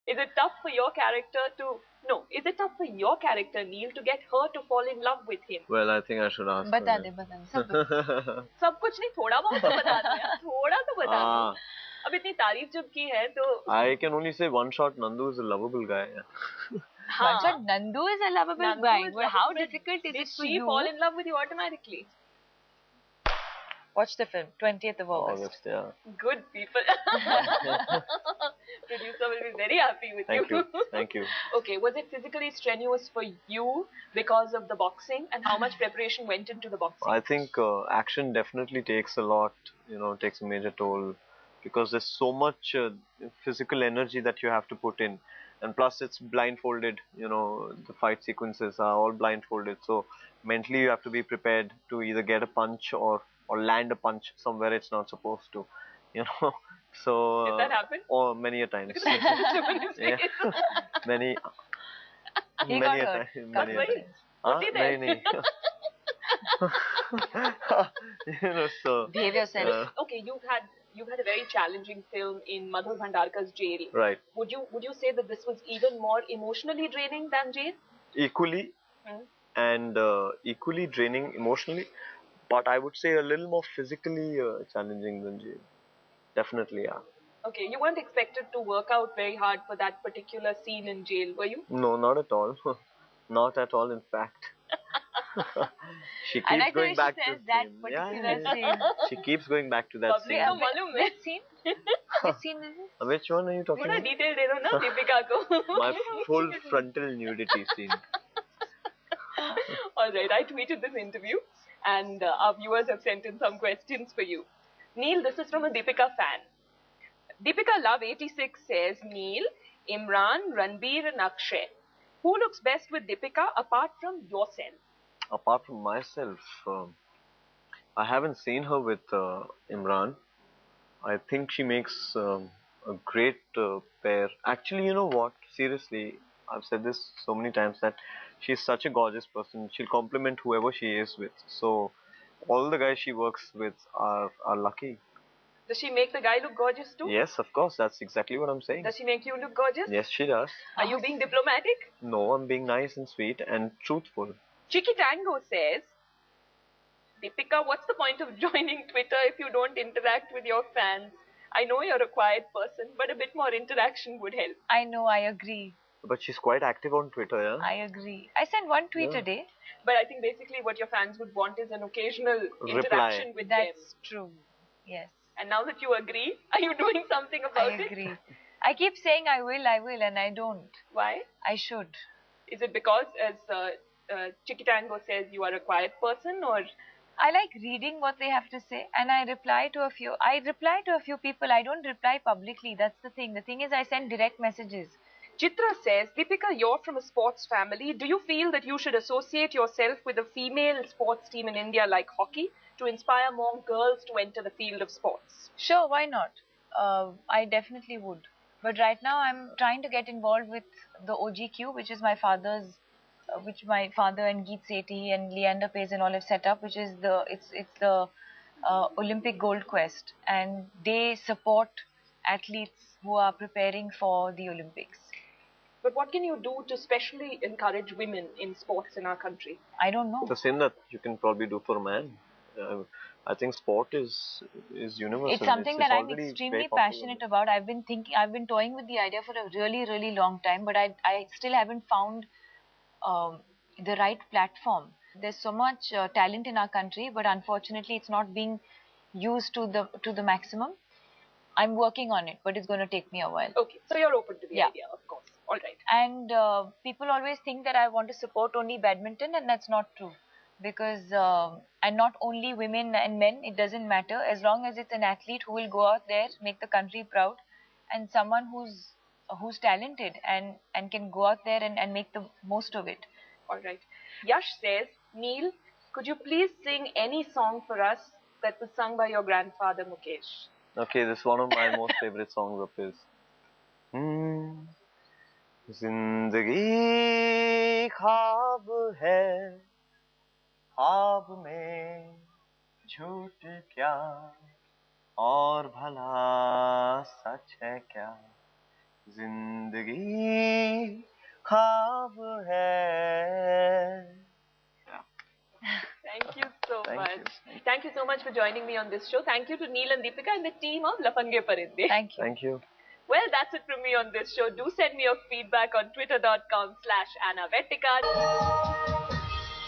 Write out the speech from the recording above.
Is it tough for your character to... No, is it tough for your character, Neil, to get her to fall in love with him? Well, I think I should ask बता her. दे सब बता सब कुछ नहीं, थोड़ा बहुत तो बता दो यार, थोड़ा तो बता दो. अब इतनी तारीफ जब की है तो... I can only say one shot Nandu is a lovable guy. One shot Nandu is a lovable guy. But how difficult is it for you? Did she fall in love with you automatically? Watch the film, 20th of August. Yeah. Good people. Producer will be very happy with you. Thank you. Okay, was it physically strenuous for you because of the boxing, and how much preparation went into the boxing? I think action definitely takes a lot, takes a major toll, because there's so much physical energy that you have to put in, and plus it's blindfolded. The fight sequences are all blindfolded, so mentally you have to be prepared to either get a punch or land a punch somewhere it's not supposed to. So did that happen? Oh, many a times. Yeah. many a times. Many. So behave yourself. Okay, you've had a very challenging film in Madhur Bhandarkar's Jail. Right. Would you say that this was even more emotionally draining than Jail? Equally, and equally draining emotionally, but I would say a little more physically challenging than Jail. Definitely, yeah. Okay, you weren't expected to work out very hard for that particular scene in Jail, were you? No, not at all. Not at all, in fact. She keeps going back to that particular scene. She keeps going back to that scene. Which scene? Which scene is it? Which one are you talking about? Detail de do na Deepika ko. My full frontal nudity scene. Alright, I tweeted this interview and our viewers have sent in some questions for you. Neil, this is from a Deepika fan. Deepika Love 86 says, Neil, Imran, Ranbir and Akshay. Who looks best with Deepika apart from yourself? Apart from myself, I haven't seen her with Imran. I think she makes a great pair. Actually, you know what? Seriously, I've said this so many times that she's such a gorgeous person. She'll compliment whoever she is with. So all the guys she works with are lucky. Does she make the guy look gorgeous too? Yes, of course. That's exactly what I'm saying. Does she make you look gorgeous? Yes, she does. Are you being diplomatic? No, I'm being nice and sweet and truthful. Chicky Tango says, Deepika, what's the point of joining Twitter if you don't interact with your fans? I know you're a quiet person, but a bit more interaction would help. I know, I agree. But she's quite active on Twitter, yeah? I agree. I send one tweet a day. But I think basically what your fans would want is an occasional interaction with them. That's true. Yes. And now that you agree, are you doing something about it? I agree. I keep saying I will, and I don't. Why? I should. Is it because, as Chicky Tango says, you are a quiet person, or? I like reading what they have to say, and I reply to a few. People. I don't reply publicly. That's the thing. The thing is, I send direct messages. Chitra says, Deepika, you're from a sports family. Do you feel that you should associate yourself with a female sports team in India like hockey to inspire more girls to enter the field of sports? Sure, why not? I definitely would. But right now, I'm trying to get involved with the OGQ, which is my father and Geet Sethi and Leander Pace and all have set up, which is the Olympic Gold Quest, and they support athletes who are preparing for the Olympics. But what can you do to specially encourage women in sports in our country? I don't know. The same that you can probably do for a man. I think sport is universal. It's something that I'm extremely passionate about. I've been toying with the idea for a really, really long time, but I still haven't found the right platform. There's so much talent in our country, but unfortunately it's not being used to the maximum. I'm working on it, but it's going to take me a while. Okay, so you're open to the idea, of course. All right. And people always think that I want to support only badminton, and that's not true. Because, and not only women and men, it doesn't matter. As long as it's an athlete who will go out there, make the country proud, and someone who's talented and can go out there and make the most of it. All right. Yash says, Neil, could you please sing any song for us that was sung by your grandfather Mukesh? Okay, this is one of my most favorite songs of his. Zindagi khwaab hai, khwaab mein jhoot kya, aur bhala sach hai kya, जिंदगी ख्वाब है. Thank you so Thank much. you. Thank you so much for joining me on this show. Thank you to Neil and Deepika and the team of Lafangey Parindey. Thank you. Thank you. Well, that's it from me on this show. Do send me your feedback on twitter.com/AnnaVettikar.